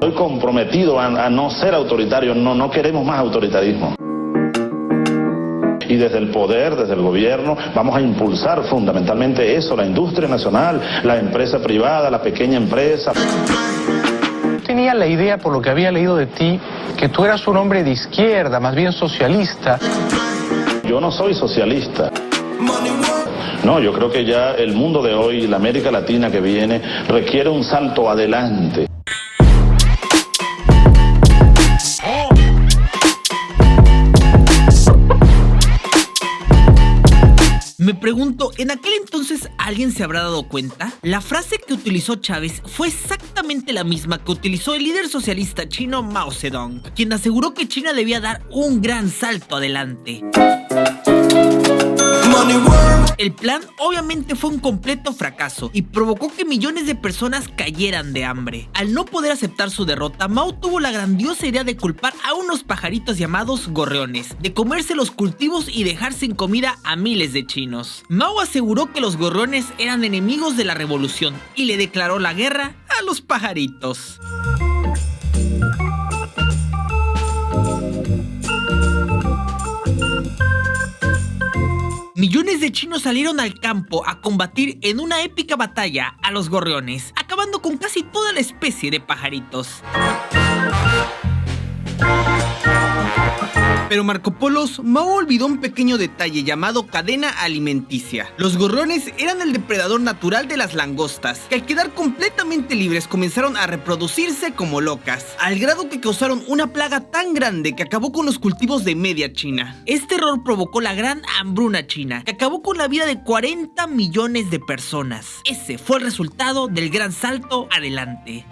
Estoy comprometido a no ser autoritario, no queremos más autoritarismo. Y desde el poder, desde el gobierno, vamos a impulsar fundamentalmente eso, la industria nacional, la empresa privada, la pequeña empresa. Tenía la idea, por lo que había leído de ti, que tú eras un hombre de izquierda, más bien socialista. Yo no soy socialista. No, yo creo que ya el mundo de hoy, la América Latina que viene, requiere un salto adelante. Me pregunto, ¿en aquel entonces alguien se habrá dado cuenta? La frase que utilizó Chávez fue exactamente la misma que utilizó el líder socialista chino Mao Zedong, quien aseguró que China debía dar un gran salto adelante. El plan obviamente fue un completo fracaso y provocó que millones de personas cayeran de hambre. Al no poder aceptar su derrota, Mao tuvo la grandiosa idea de culpar a unos pajaritos llamados gorriones, de comerse los cultivos y dejar sin comida a miles de chinos. Mao aseguró que los gorriones eran enemigos de la revolución y le declaró la guerra a los pajaritos. Millones de chinos salieron al campo a combatir en una épica batalla a los gorriones, acabando con casi toda la especie de pajaritos. Pero Marco Polos Mao olvidó un pequeño detalle llamado cadena alimenticia. Los gorriones eran el depredador natural de las langostas, que al quedar completamente libres comenzaron a reproducirse como locas, al grado que causaron una plaga tan grande que acabó con los cultivos de media China. Este error provocó la gran hambruna china, que acabó con la vida de 40 millones de personas. Ese fue el resultado del gran salto adelante.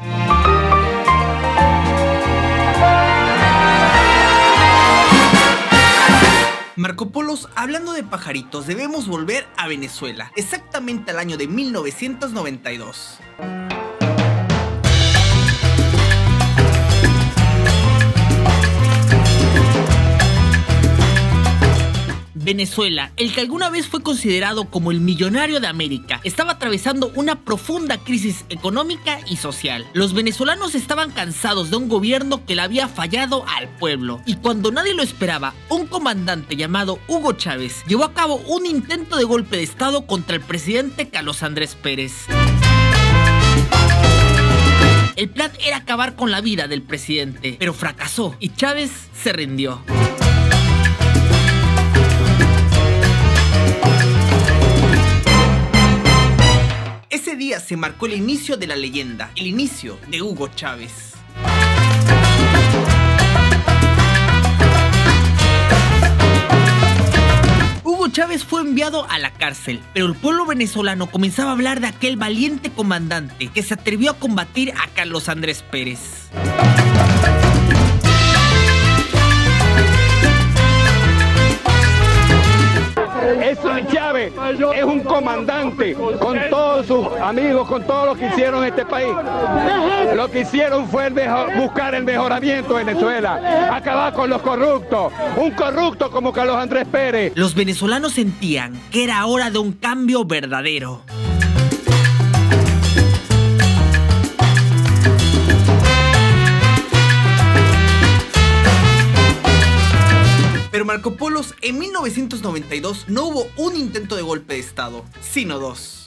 Marco Polos, hablando de pajaritos, debemos volver a Venezuela, exactamente al año de 1992. Venezuela, el que alguna vez fue considerado como el millonario de América, estaba atravesando una profunda crisis económica y social. Los venezolanos estaban cansados de un gobierno que le había fallado al pueblo, y cuando nadie lo esperaba, un comandante llamado Hugo Chávez llevó a cabo un intento de golpe de estado contra el presidente Carlos Andrés Pérez. El plan era acabar con la vida del presidente, pero fracasó y Chávez se rindió. Ese día se marcó el inicio de la leyenda, el inicio de Hugo Chávez. Hugo Chávez fue enviado a la cárcel, pero el pueblo venezolano comenzaba a hablar de aquel valiente comandante que se atrevió a combatir a Carlos Andrés Pérez. Eso es Chávez, es un comandante con todos sus amigos, con todo lo que hicieron en este país. Lo que hicieron fue buscar el mejoramiento de Venezuela, acabar con los corruptos, un corrupto como Carlos Andrés Pérez. Los venezolanos sentían que era hora de un cambio verdadero. Pero Marco Polos, en 1992 no hubo un intento de golpe de estado, sino dos.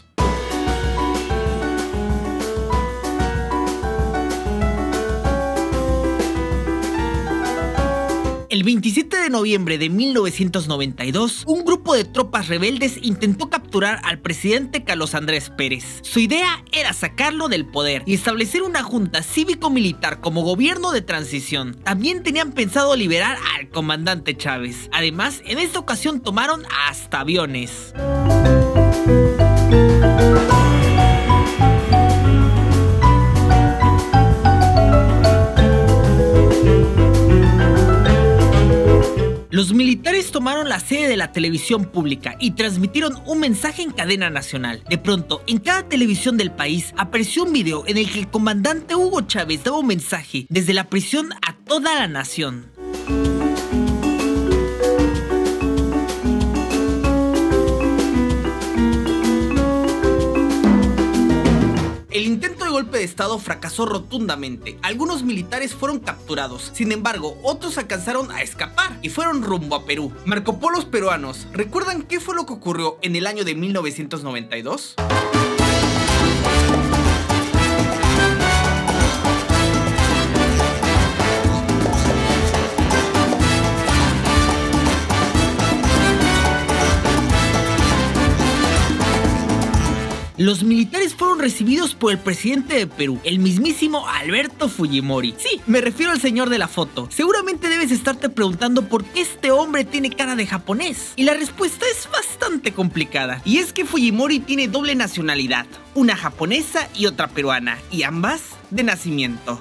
El 27 de noviembre de 1992, un grupo de tropas rebeldes intentó capturar al presidente Carlos Andrés Pérez. Su idea era sacarlo del poder y establecer una junta cívico-militar como gobierno de transición. También tenían pensado liberar al comandante Chávez. Además, en esta ocasión tomaron hasta aviones. Los militares tomaron la sede de la televisión pública y transmitieron un mensaje en cadena nacional. De pronto, en cada televisión del país apareció un video en el que el comandante Hugo Chávez daba un mensaje desde la prisión a toda la nación. El intento de golpe de estado fracasó rotundamente. Algunos militares fueron capturados. Sin embargo, otros alcanzaron a escapar y fueron rumbo a Perú. Marco Polos peruanos, ¿recuerdan qué fue lo que ocurrió en el año de 1992? Los militares fueron recibidos por el presidente de Perú, el mismísimo Alberto Fujimori. Sí, me refiero al señor de la foto. Seguramente debes estarte preguntando por qué este hombre tiene cara de japonés. Y la respuesta es bastante complicada. Y es que Fujimori tiene doble nacionalidad, una japonesa y otra peruana, y ambas de nacimiento.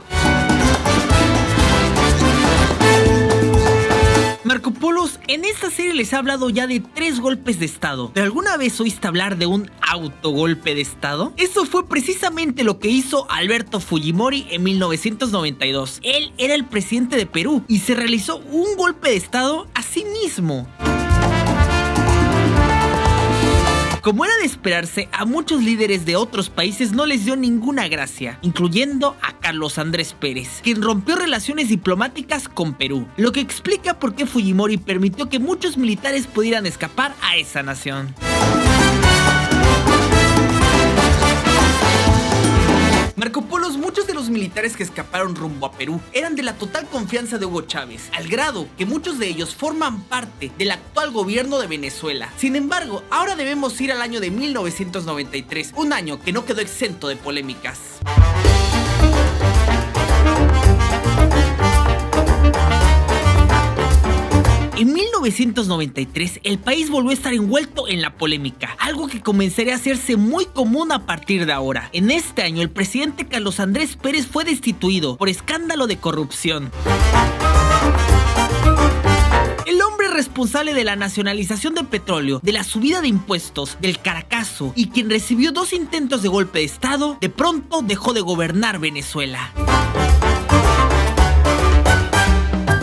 Marco Polos, en esta serie les ha hablado ya de 3 golpes de estado. ¿Pero alguna vez oíste hablar de un autogolpe de estado? Eso fue precisamente lo que hizo Alberto Fujimori en 1992. Él era el presidente de Perú y se realizó un golpe de estado a sí mismo. Como era de esperarse, a muchos líderes de otros países no les dio ninguna gracia, incluyendo a Carlos Andrés Pérez, quien rompió relaciones diplomáticas con Perú, lo que explica por qué Fujimori permitió que muchos militares pudieran escapar a esa nación. Marco Polos, muchos de los militares que escaparon rumbo a Perú eran de la total confianza de Hugo Chávez, al grado que muchos de ellos forman parte del actual gobierno de Venezuela. Sin embargo, ahora debemos ir al año de 1993, un año que no quedó exento de polémicas. En 1993, el país volvió a estar envuelto en la polémica, algo que comenzaría a hacerse muy común a partir de ahora. En este año, el presidente Carlos Andrés Pérez fue destituido por escándalo de corrupción. El hombre responsable de la nacionalización del petróleo, de la subida de impuestos, del Caracazo y quien recibió 2 intentos de golpe de estado, de pronto dejó de gobernar Venezuela.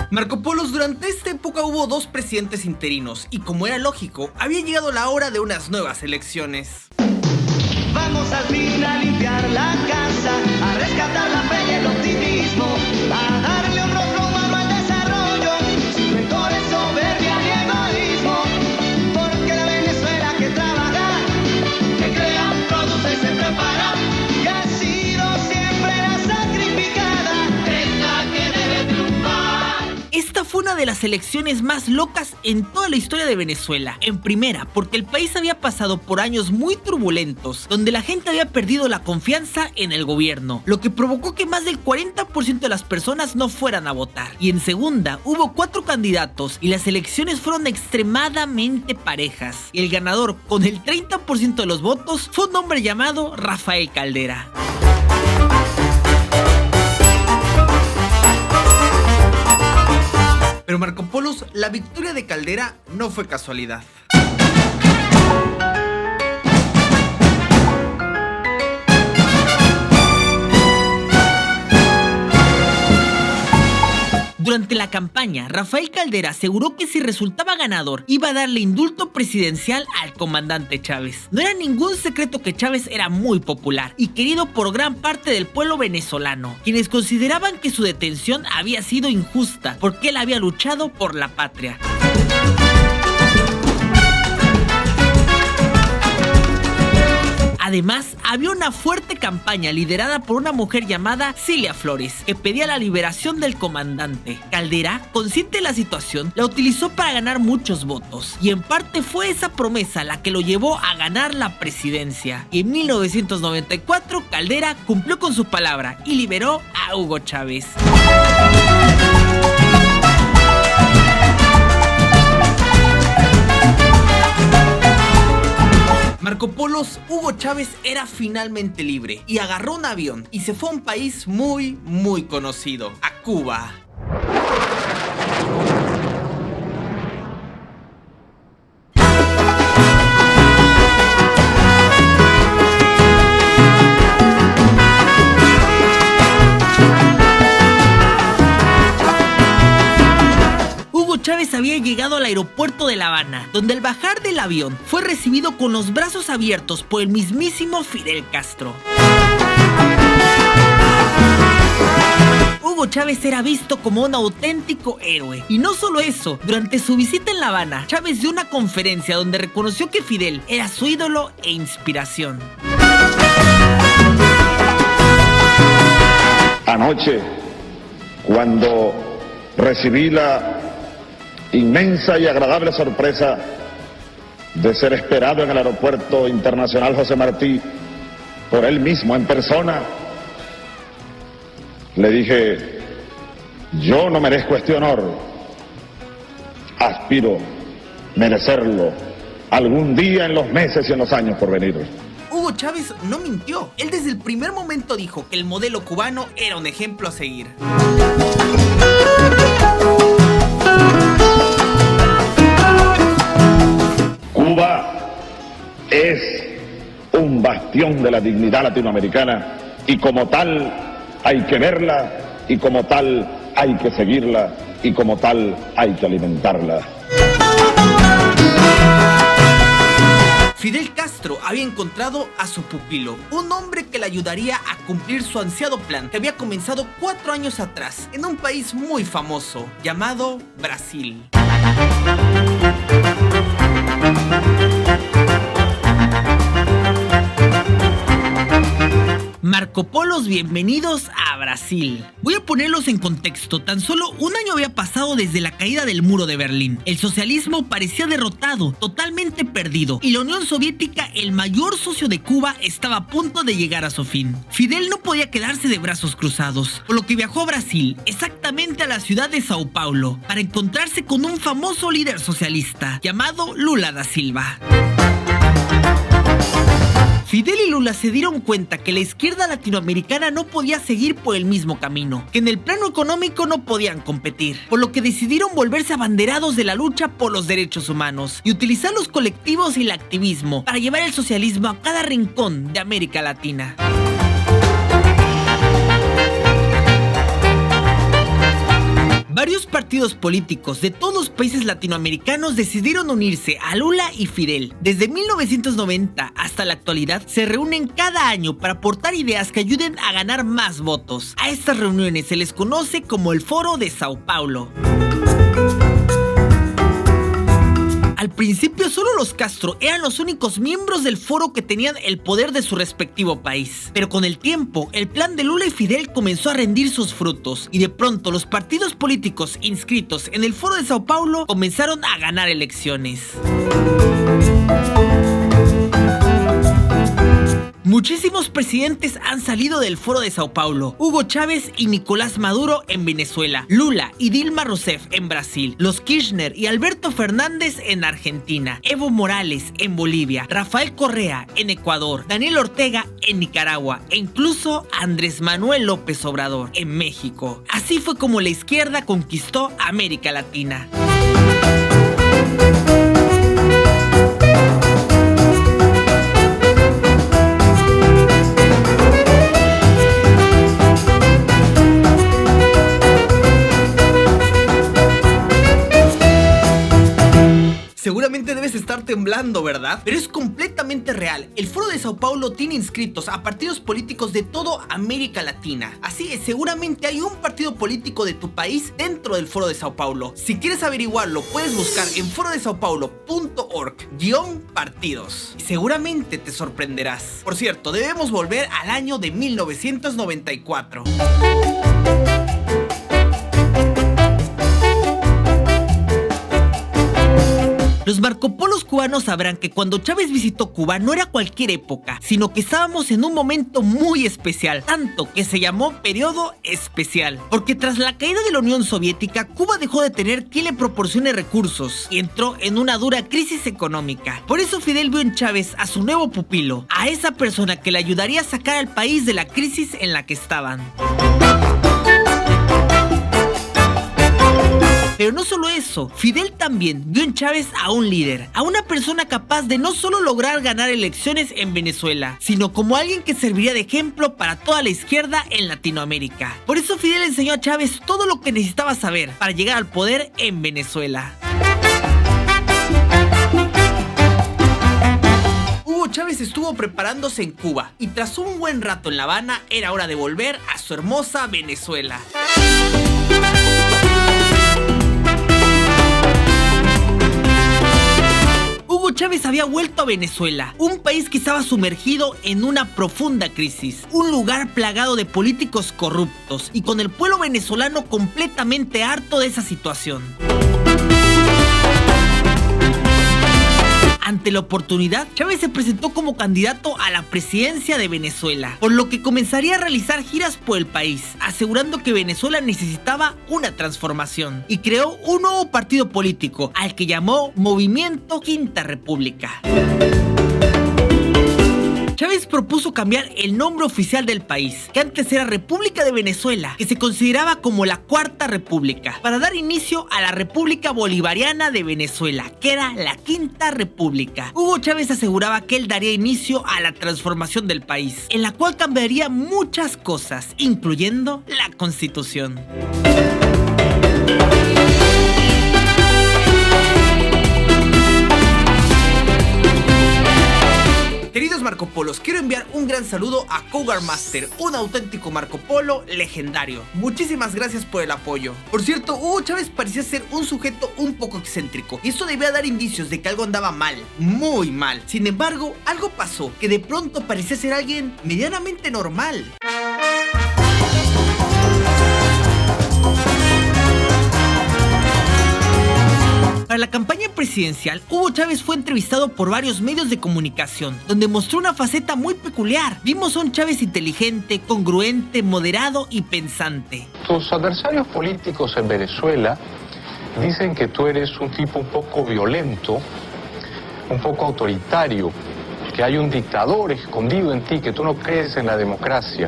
Marco Polos, durante esta época hubo 2 presidentes interinos y, como era lógico, había llegado la hora de unas nuevas elecciones. Vamos al fin a limpiar la casa, a rescatar la fe y el optimismo, a darle un rostro humano al desarrollo, sin rencores, soberbia ni egoísmo, porque la Venezuela que trabaja, que crea, produce y se prepara, y ha sido siempre la sacrificada, es la que debe triunfar. Esta fue una de las elecciones más locas en toda la historia de Venezuela. En primera, porque el país había pasado por años muy turbulentos, donde la gente había perdido la confianza en el gobierno, lo que provocó que más del 40% de las personas no fueran a votar. Y en segunda, hubo 4 candidatos y las elecciones fueron extremadamente parejas. Y el ganador, con el 30% de los votos, fue un hombre llamado Rafael Caldera. Pero Marco Polos, la victoria de Caldera no fue casualidad. Durante la campaña, Rafael Caldera aseguró que si resultaba ganador, iba a darle indulto presidencial al comandante Chávez. No era ningún secreto que Chávez era muy popular y querido por gran parte del pueblo venezolano, quienes consideraban que su detención había sido injusta porque él había luchado por la patria. Además, había una fuerte campaña liderada por una mujer llamada Cilia Flores, que pedía la liberación del comandante. Caldera, consciente de la situación, la utilizó para ganar muchos votos, y en parte fue esa promesa la que lo llevó a ganar la presidencia. Y en 1994, Caldera cumplió con su palabra y liberó a Hugo Chávez. Marco Polos, Hugo Chávez era finalmente libre y agarró un avión y se fue a un país muy conocido, a Cuba. Chávez había llegado al aeropuerto de La Habana, donde al bajar del avión fue recibido con los brazos abiertos por el mismísimo Fidel Castro. Hugo Chávez era visto como un auténtico héroe. Y no solo eso, durante su visita en La Habana, Chávez dio una conferencia donde reconoció que Fidel era su ídolo e inspiración. Anoche, cuando recibí la inmensa y agradable sorpresa de ser esperado en el Aeropuerto Internacional José Martí por él mismo en persona, le dije: yo no merezco este honor, aspiro merecerlo algún día en los meses y en los años por venir. Hugo Chávez no mintió. Él desde el primer momento dijo que el modelo cubano era un ejemplo a seguir. Cuba es un bastión de la dignidad latinoamericana y como tal hay que verla, y como tal hay que seguirla, y como tal hay que alimentarla. Fidel Castro había encontrado a su pupilo, un hombre que le ayudaría a cumplir su ansiado plan que había comenzado 4 años atrás en un país muy famoso llamado Brasil. Marco Polos, bienvenidos a Brasil. Voy a ponerlos en contexto. Tan solo un año había pasado desde la caída del muro de Berlín. El socialismo parecía derrotado, totalmente perdido, y la Unión Soviética, el mayor socio de Cuba, estaba a punto de llegar a su fin. Fidel no podía quedarse de brazos cruzados, por lo que viajó a Brasil, exactamente a la ciudad de Sao Paulo, para encontrarse con un famoso líder socialista llamado Lula da Silva. Fidel y Lula se dieron cuenta que la izquierda latinoamericana no podía seguir por el mismo camino, que en el plano económico no podían competir, por lo que decidieron volverse abanderados de la lucha por los derechos humanos y utilizar los colectivos y el activismo para llevar el socialismo a cada rincón de América Latina. Varios partidos políticos de todos los países latinoamericanos decidieron unirse a Lula y Fidel. Desde 1990 hasta la actualidad se reúnen cada año para aportar ideas que ayuden a ganar más votos. A estas reuniones se les conoce como el Foro de Sao Paulo. Al principio solo los Castro eran los únicos miembros del foro que tenían el poder de su respectivo país. Pero con el tiempo, el plan de Lula y Fidel comenzó a rendir sus frutos y de pronto los partidos políticos inscritos en el Foro de Sao Paulo comenzaron a ganar elecciones. Muchísimos presidentes han salido del Foro de Sao Paulo. Hugo Chávez y Nicolás Maduro en Venezuela, Lula y Dilma Rousseff en Brasil, los Kirchner y Alberto Fernández en Argentina, Evo Morales en Bolivia, Rafael Correa en Ecuador, Daniel Ortega en Nicaragua e incluso Andrés Manuel López Obrador en México. Así fue como la izquierda conquistó América Latina. Seguramente debes estar temblando, ¿verdad? Pero es completamente real. El Foro de Sao Paulo tiene inscritos a partidos políticos de toda América Latina. Así es, seguramente hay un partido político de tu país dentro del Foro de Sao Paulo. Si quieres averiguarlo, puedes buscar en forodesaopaulo.org/partidos. Y seguramente te sorprenderás. Por cierto, debemos volver al año de 1994. Los Marco Polos cubanos sabrán que cuando Chávez visitó Cuba no era cualquier época, sino que estábamos en un momento muy especial, tanto que se llamó periodo especial, porque tras la caída de la Unión Soviética, Cuba dejó de tener quien le proporcione recursos y entró en una dura crisis económica. Por eso Fidel vio en Chávez a su nuevo pupilo, a esa persona que le ayudaría a sacar al país de la crisis en la que estaban. Pero no solo eso, Fidel también vio en Chávez a un líder, a una persona capaz de no solo lograr ganar elecciones en Venezuela, sino como alguien que serviría de ejemplo para toda la izquierda en Latinoamérica. Por eso Fidel enseñó a Chávez todo lo que necesitaba saber para llegar al poder en Venezuela. Hugo Chávez estuvo preparándose en Cuba y tras un buen rato en La Habana era hora de volver a su hermosa Venezuela. Hugo Chávez había vuelto a Venezuela, un país que estaba sumergido en una profunda crisis, un lugar plagado de políticos corruptos y con el pueblo venezolano completamente harto de esa situación. Ante la oportunidad, Chávez se presentó como candidato a la presidencia de Venezuela, por lo que comenzaría a realizar giras por el país, asegurando que Venezuela necesitaba una transformación, y creó un nuevo partido político, al que llamó Movimiento Quinta República. Chávez propuso cambiar el nombre oficial del país, que antes era República de Venezuela, que se consideraba como la Cuarta República, para dar inicio a la República Bolivariana de Venezuela, que era la Quinta República. Hugo Chávez aseguraba que él daría inicio a la transformación del país, en la cual cambiaría muchas cosas, incluyendo la Constitución. Queridos Marco Polos, quiero enviar un gran saludo a Cougar Master, un auténtico Marco Polo legendario. Muchísimas gracias por el apoyo. Por cierto, Hugo Chávez parecía ser un sujeto un poco excéntrico, y esto debía dar indicios de que algo andaba mal, muy mal. Sin embargo, algo pasó, que de pronto parecía ser alguien medianamente normal. Para la campaña presidencial, Hugo Chávez fue entrevistado por varios medios de comunicación, donde mostró una faceta muy peculiar. Vimos a un Chávez inteligente, congruente, moderado y pensante. Tus adversarios políticos en Venezuela dicen que tú eres un tipo un poco violento, un poco autoritario, que hay un dictador escondido en ti, que tú no crees en la democracia.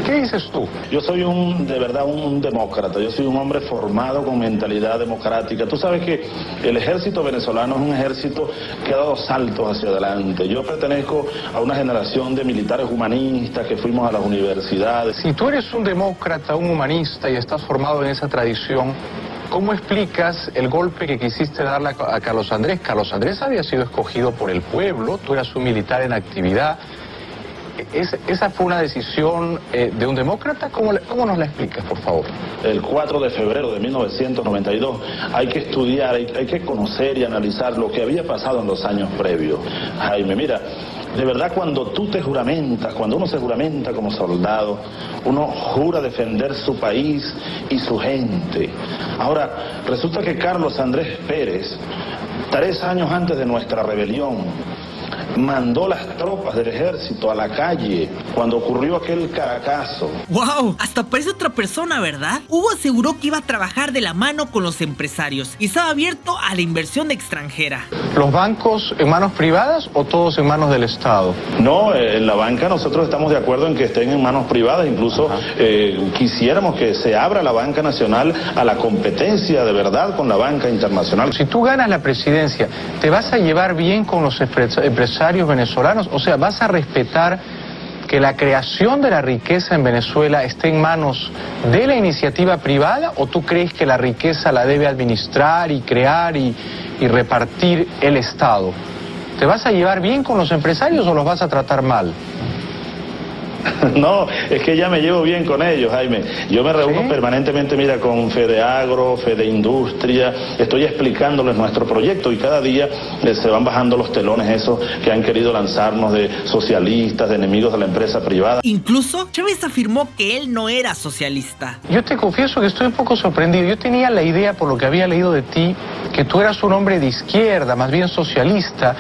¿Qué dices tú? Yo soy de verdad un demócrata, yo soy un hombre formado con mentalidad democrática. Tú sabes que el ejército venezolano es un ejército que ha dado saltos hacia adelante. Yo pertenezco a una generación de militares humanistas que fuimos a las universidades. Si tú eres un demócrata, un humanista y estás formado en esa tradición, ¿cómo explicas el golpe que quisiste darle a Carlos Andrés? Carlos Andrés había sido escogido por el pueblo, tú eras un militar en actividad. ¿Esa fue una decisión de un demócrata? ¿Cómo nos la explicas, por favor? El 4 de febrero de 1992 hay que estudiar, hay que conocer y analizar lo que había pasado en los años previos. Jaime, mira, de verdad cuando tú te juramentas, cuando uno se juramenta como soldado, uno jura defender su país y su gente. Ahora, resulta que Carlos Andrés Pérez, 3 años antes de nuestra rebelión, mandó las tropas del ejército a la calle cuando ocurrió aquel Caracazo. ¡Wow! Hasta parece otra persona, ¿verdad? Hugo aseguró que iba a trabajar de la mano con los empresarios y estaba abierto a la inversión extranjera. ¿Los bancos en manos privadas o todos en manos del Estado? No, en la banca nosotros estamos de acuerdo en que estén en manos privadas, incluso quisiéramos que se abra la banca nacional a la competencia de verdad con la banca internacional. Si tú ganas la presidencia, ¿te vas a llevar bien con los empresarios venezolanos? O sea, ¿vas a respetar que la creación de la riqueza en Venezuela esté en manos de la iniciativa privada, o tú crees que la riqueza la debe administrar y crear y repartir el Estado? ¿Te vas a llevar bien con los empresarios o los vas a tratar mal? No, es que ya me llevo bien con ellos, Jaime. Yo me reúno permanentemente, mira, con Fedeagro, Fedeindustria, estoy explicándoles nuestro proyecto y cada día se van bajando los telones esos que han querido lanzarnos de socialistas, de enemigos de la empresa privada. Incluso Chávez afirmó que él no era socialista. Yo te confieso que estoy un poco sorprendido. Yo tenía la idea, por lo que había leído de ti, que tú eras un hombre de izquierda, más bien socialista.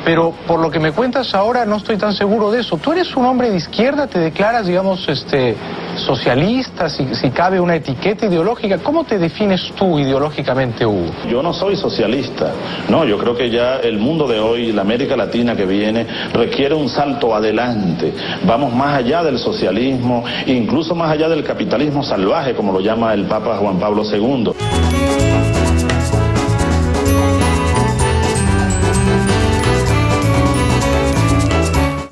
Pero por lo que me cuentas ahora no estoy tan seguro de eso. ¿Tú eres un hombre de izquierda? ¿Te declaras, digamos, socialista, si cabe una etiqueta ideológica. ¿Cómo te defines tú ideológicamente, Hugo? Yo no soy socialista, no, yo creo que ya el mundo de hoy, la América Latina que viene, requiere un salto adelante. Vamos más allá del socialismo, incluso más allá del capitalismo salvaje, como lo llama el Papa Juan Pablo II.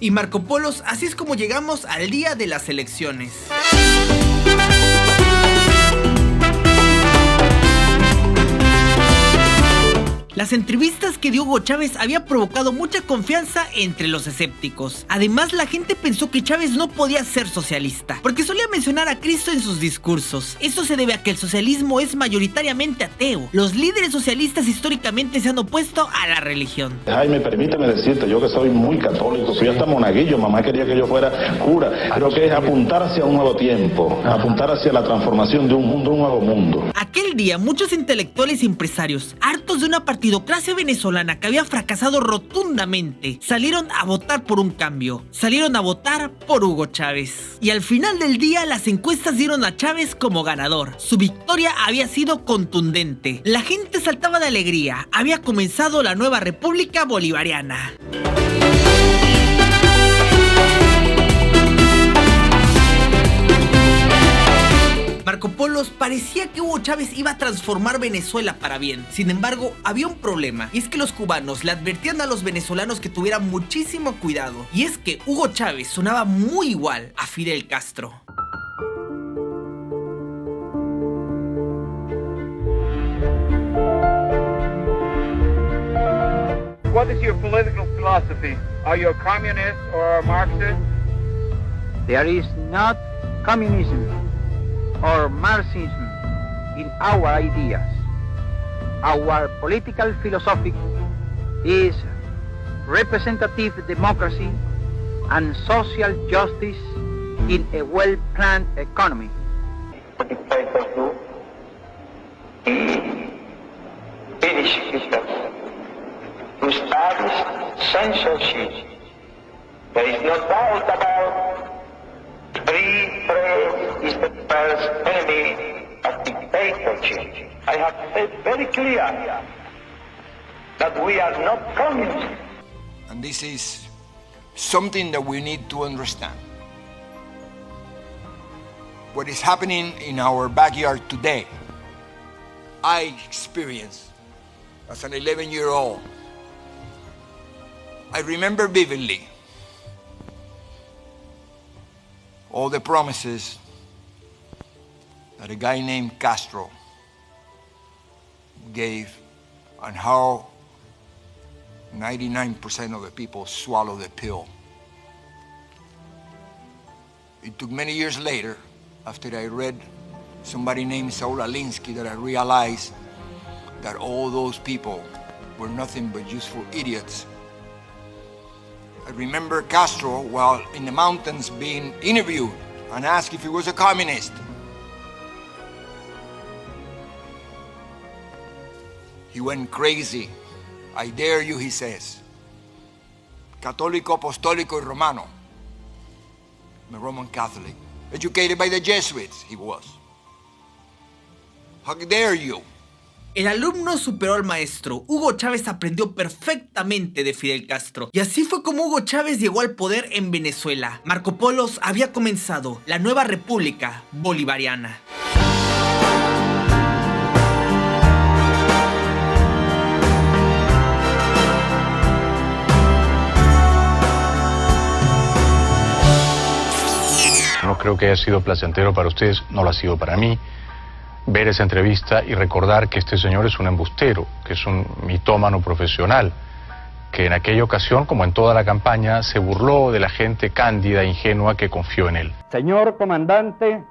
Y Marco Polos, así es como llegamos al día de las elecciones. Las entrevistas que dio Hugo Chávez había provocado mucha confianza entre los escépticos. Además, la gente pensó que Chávez no podía ser socialista, porque solía mencionar a Cristo en sus discursos. Esto se debe a que el socialismo es mayoritariamente ateo. Los líderes socialistas históricamente se han opuesto a la religión. Jaime, permíteme decirte, yo que soy muy católico, fui hasta monaguillo, mamá quería que yo fuera cura. Creo que es apuntar hacia un nuevo tiempo, apuntar hacia la transformación de un mundo, un nuevo mundo. Aquel día, muchos intelectuales y empresarios, hartos de una partidocracia venezolana que había fracasado rotundamente, salieron a votar por un cambio. Salieron a votar por Hugo Chávez. Y al final del día, las encuestas dieron a Chávez como ganador. Su victoria había sido contundente. La gente saltaba de alegría. Había comenzado la nueva República Bolivariana. Marco Polos, parecía que Hugo Chávez iba a transformar Venezuela para bien. Sin embargo, había un problema, y es que los cubanos le advertían a los venezolanos que tuvieran muchísimo cuidado. Y es que Hugo Chávez sonaba muy igual a Fidel Castro. What is your political philosophy? Are you a communist or a Marxist? There is not communism or Marxism in our ideas. Our political philosophy is representative democracy and social justice in a well-planned economy. Finish Hitler. To establish censorship. There is no doubt about free press is the first enemy of dictatorship. I have said very clear that we are not communists. And this is something that we need to understand. What is happening in our backyard today, I experienced as an 11-year-old. I remember vividly all the promises that a guy named Castro gave and how 99% of the people swallowed the pill. It took many years later, after I read somebody named Saul Alinsky, that I realized that all those people were nothing but useful idiots. I remember Castro while in the mountains being interviewed and asked if he was a communist. He went crazy. I dare you, he says. Católico, apostólico y romano. I'm a Roman Catholic. Educated by the Jesuits, he was. How dare you? El alumno superó al maestro. Hugo Chávez aprendió perfectamente de Fidel Castro. Y así fue como Hugo Chávez llegó al poder en Venezuela. Marco Polos había comenzado la nueva República Bolivariana. No creo que haya sido placentero para ustedes, no lo ha sido para mí, ver esa entrevista y recordar que este señor es un embustero, que es un mitómano profesional, que en aquella ocasión, como en toda la campaña, se burló de la gente cándida e ingenua que confió en él. Señor comandante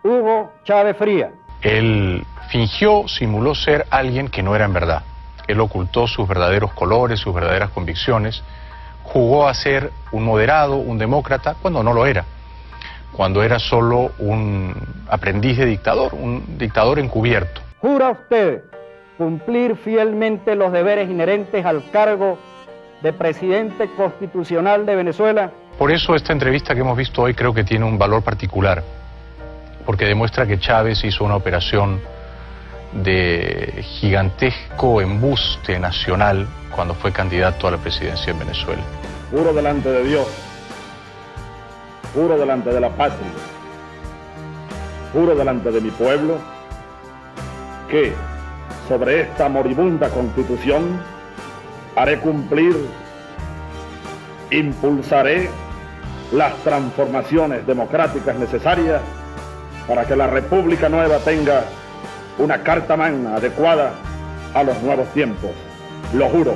Hugo Chávez Frías. Él fingió, simuló ser alguien que no era en verdad. Él ocultó sus verdaderos colores, sus verdaderas convicciones, jugó a ser un moderado, un demócrata, cuando no lo era. Cuando era solo un aprendiz de dictador, un dictador encubierto. ¿Jura usted cumplir fielmente los deberes inherentes al cargo de presidente constitucional de Venezuela? Por eso esta entrevista que hemos visto hoy creo que tiene un valor particular, porque demuestra que Chávez hizo una operación de gigantesco embuste nacional cuando fue candidato a la presidencia en Venezuela. Juro delante de Dios, juro delante de la patria, juro delante de mi pueblo, que sobre esta moribunda Constitución haré cumplir, impulsaré las transformaciones democráticas necesarias para que la República Nueva tenga una carta magna adecuada a los nuevos tiempos. Lo juro.